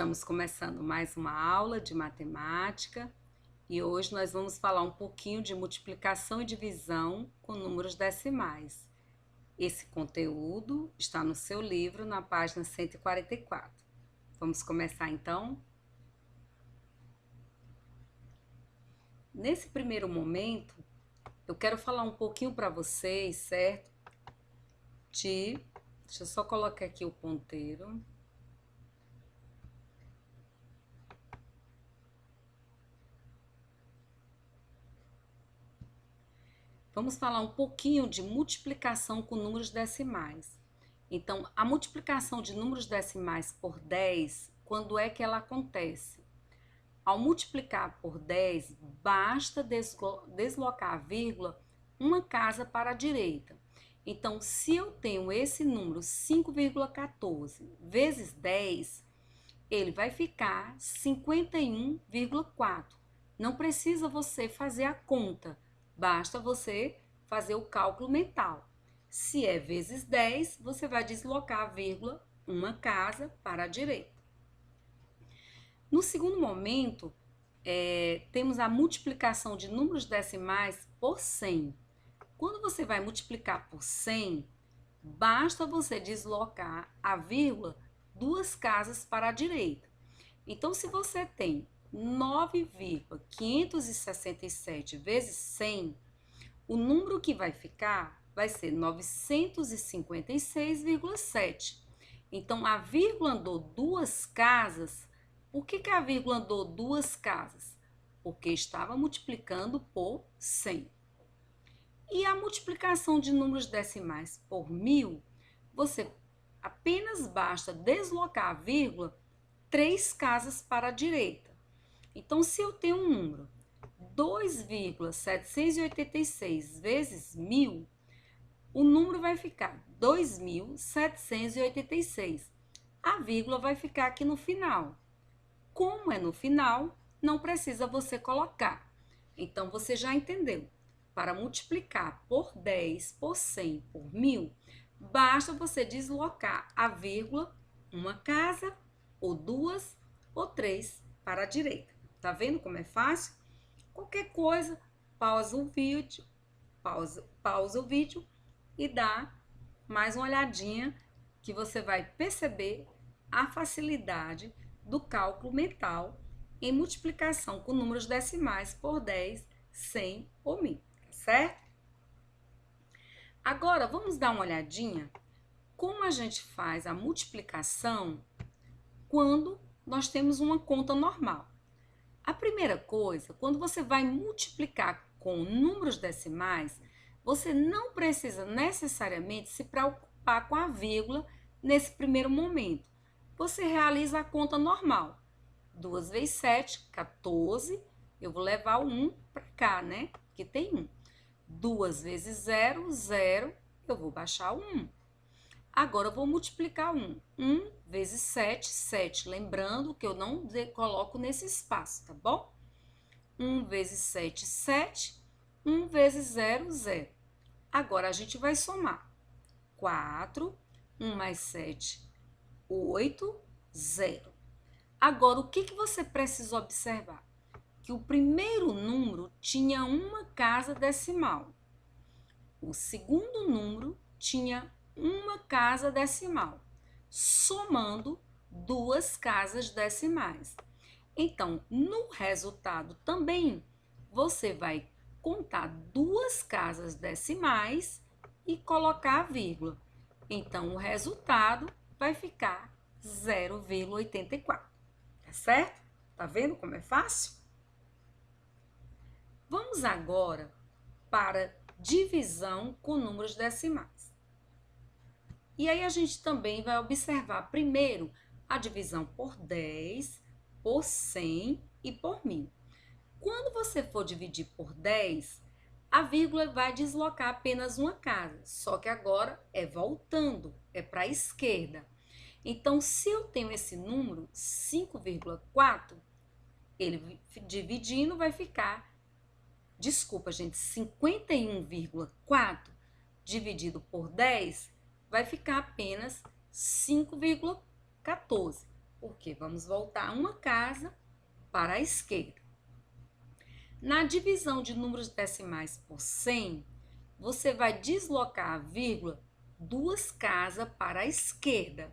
Estamos começando mais uma aula de matemática e hoje nós vamos falar um pouquinho de multiplicação e divisão com números decimais. Esse conteúdo está no seu livro, na página 144. Vamos começar então? Nesse primeiro momento, eu quero falar um pouquinho para vocês, certo? Deixa eu só colocar aqui o ponteiro. Vamos falar um pouquinho de multiplicação com números decimais. Então, a multiplicação de números decimais por 10, quando é que ela acontece? Ao multiplicar por 10, basta deslocar a vírgula uma casa para a direita. Então, se eu tenho esse número 5,14 vezes 10, ele vai ficar 51,4. Não precisa você fazer a conta, basta você fazer o cálculo mental. Se é vezes 10, você vai deslocar a vírgula uma casa para a direita. No segundo momento, temos a multiplicação de números decimais por 100. Quando você vai multiplicar por 100, basta você deslocar a vírgula duas casas para a direita. Então, se você tem 9,567 vezes 100, o número que vai ficar vai ser 956,7. Então, a vírgula andou duas casas. Por que a vírgula andou duas casas? Porque estava multiplicando por 100. E a multiplicação de números decimais por 1000, você apenas basta deslocar a vírgula 3 casas para a direita. Então, se eu tenho um número 2,786 vezes 1000, o número vai ficar 2.786. A vírgula vai ficar aqui no final. Como é no final, não precisa você colocar. Então, você já entendeu. Para multiplicar por 10, por 100, por 1000, basta você deslocar a vírgula uma casa, ou duas, ou três para a direita. Tá vendo como é fácil? Qualquer coisa, pausa o vídeo e dá mais uma olhadinha que você vai perceber a facilidade do cálculo mental em multiplicação com números decimais por 10, 100 ou 1000, tá certo? Agora, vamos dar uma olhadinha como a gente faz a multiplicação quando nós temos uma conta normal. A primeira coisa, quando você vai multiplicar com números decimais, você não precisa necessariamente se preocupar com a vírgula nesse primeiro momento. Você realiza a conta normal. 2 vezes 7, 14. Eu vou levar o 1 para cá, né? Que tem 1. 2 vezes 0, 0. Eu vou baixar o 1. Agora, eu vou multiplicar 1. 1 vezes 7, 7. Lembrando que eu não coloco nesse espaço, tá bom? 1 vezes 7, 7. 1 vezes 0, 0. Agora, a gente vai somar. 4, 1 mais 7, 8, 0. Agora, o que você precisa observar? Que o primeiro número tinha uma casa decimal. O segundo número tinha uma casa decimal, somando duas casas decimais. Então, no resultado também, você vai contar duas casas decimais e colocar a vírgula. Então, o resultado vai ficar 0,84, tá certo? Tá vendo como é fácil? Vamos agora para divisão com números decimais. E aí a gente também vai observar primeiro a divisão por 10, por 100 e por 1000. Quando você for dividir por 10, a vírgula vai deslocar apenas uma casa, só que agora é voltando, é para a esquerda. Então, se eu tenho esse número, 5,4, ele dividindo vai ficar, desculpa gente, 51,4 dividido por 10 vai ficar apenas 5,14. Porque vamos voltar uma casa para a esquerda. Na divisão de números decimais por 100, você vai deslocar a vírgula 2 casas para a esquerda.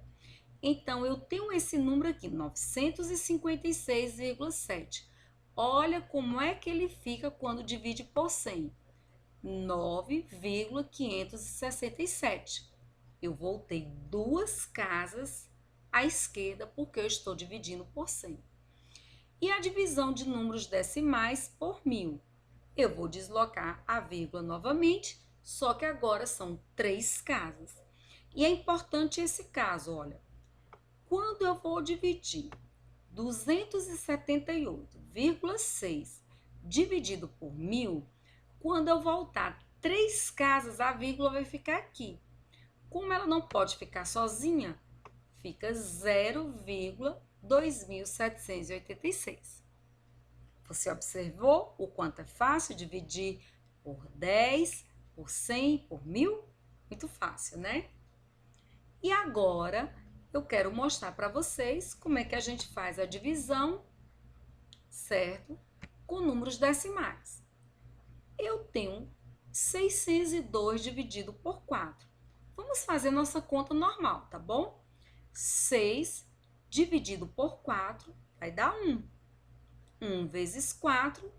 Então, eu tenho esse número aqui, 956,7. Olha como é que ele fica quando divide por 100. 9,567. Eu voltei 2 casas à esquerda porque eu estou dividindo por 100. E a divisão de números decimais por 1000. Eu vou deslocar a vírgula novamente, só que agora são 3 casas. E é importante esse caso, olha. Quando eu vou dividir 278,6 dividido por 1000, quando eu voltar 3 casas, a vírgula vai ficar aqui. Como ela não pode ficar sozinha, fica 0,2786. Você observou o quanto é fácil dividir por 10, por 100, por 1000? Muito fácil, né? E agora eu quero mostrar para vocês como é que a gente faz a divisão, certo? Com números decimais. Eu tenho 602 dividido por 4. Vamos fazer nossa conta normal, tá bom? 6 dividido por 4 vai dar 1. 1 vezes 4,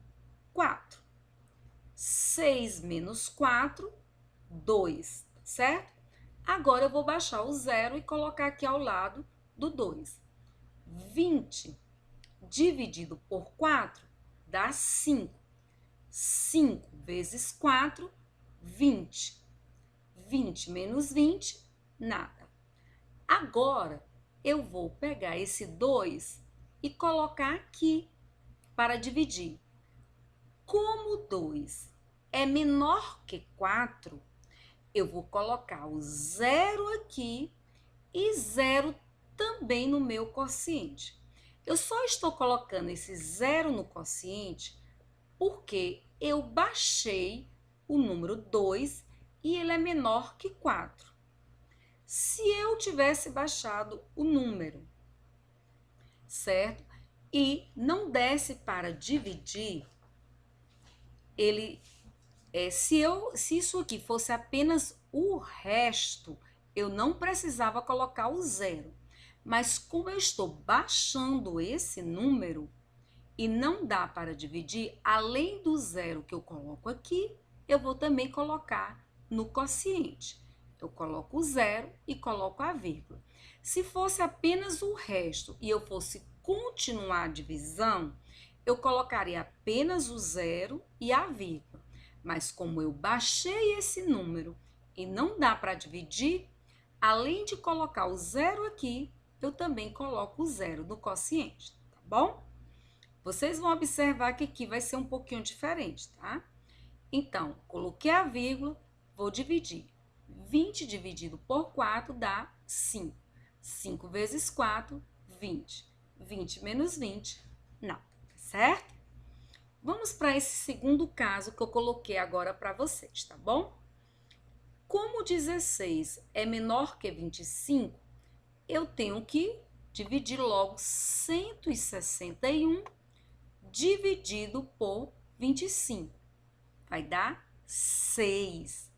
4. 6 menos 4, 2, certo? Agora eu vou baixar o 0 e colocar aqui ao lado do 2. 20 dividido por 4 dá 5. 5 vezes 4, 20. 20 menos 20, nada. Agora, eu vou pegar esse 2 e colocar aqui para dividir. Como 2 é menor que 4, eu vou colocar o 0 aqui e 0 também no meu quociente. Eu só estou colocando esse 0 no quociente porque eu baixei o número 2 e ele é menor que 4. Se eu tivesse baixado o número, certo? E não desse para dividir, se isso aqui fosse apenas o resto, eu não precisava colocar o 0. Mas como eu estou baixando esse número e não dá para dividir, além do 0 que eu coloco aqui, eu vou também colocar no quociente. Eu coloco o 0 e coloco a vírgula. Se fosse apenas o resto e eu fosse continuar a divisão, eu colocaria apenas o 0 e a vírgula. Mas como eu baixei esse número e não dá para dividir, além de colocar o 0 aqui, eu também coloco o 0 no quociente, tá bom? Vocês vão observar que aqui vai ser um pouquinho diferente, tá? Então, coloquei a vírgula, vou dividir. 20 dividido por 4 dá 5. 5 vezes 4, 20. 20 menos 20, não, certo? Vamos para esse segundo caso que eu coloquei agora para vocês, tá bom? Como 16 é menor que 25, eu tenho que dividir logo 161 dividido por 25. Vai dar 6.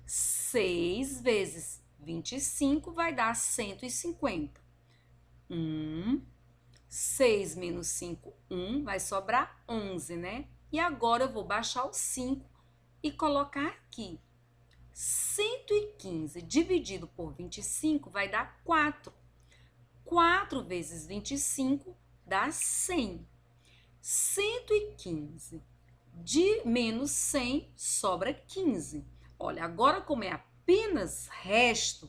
6 vezes 25 vai dar 150. 6 menos 5, 1, vai sobrar 11, né? E agora eu vou baixar o 5 e colocar aqui. 115 dividido por 25 vai dar 4. 4 vezes 25 dá 100. 115 menos 100 sobra 15. Olha, agora como é apenas resto,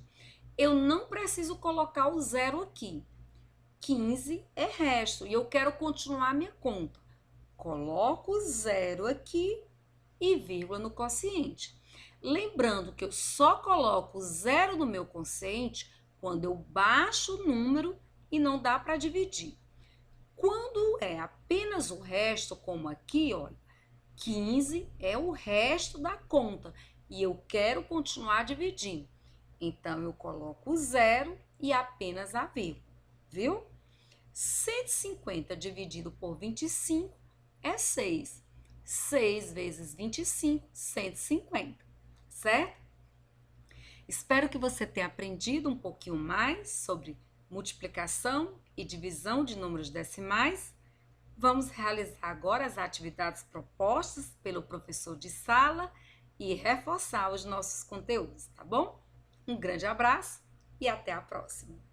eu não preciso colocar o 0 aqui. 15 é resto e eu quero continuar a minha conta. Coloco o 0 aqui e vírgula no quociente. Lembrando que eu só coloco o 0 no meu quociente quando eu baixo o número e não dá para dividir. Quando é apenas o resto, como aqui, olha, 15 é o resto da conta e eu quero continuar dividindo. Então, eu coloco o 0 e apenas a vírgula, viu? 150 dividido por 25 é 6. 6 vezes 25, 150, certo? Espero que você tenha aprendido um pouquinho mais sobre multiplicação e divisão de números decimais. Vamos realizar agora as atividades propostas pelo professor de sala e reforçar os nossos conteúdos, tá bom? Um grande abraço e até a próxima!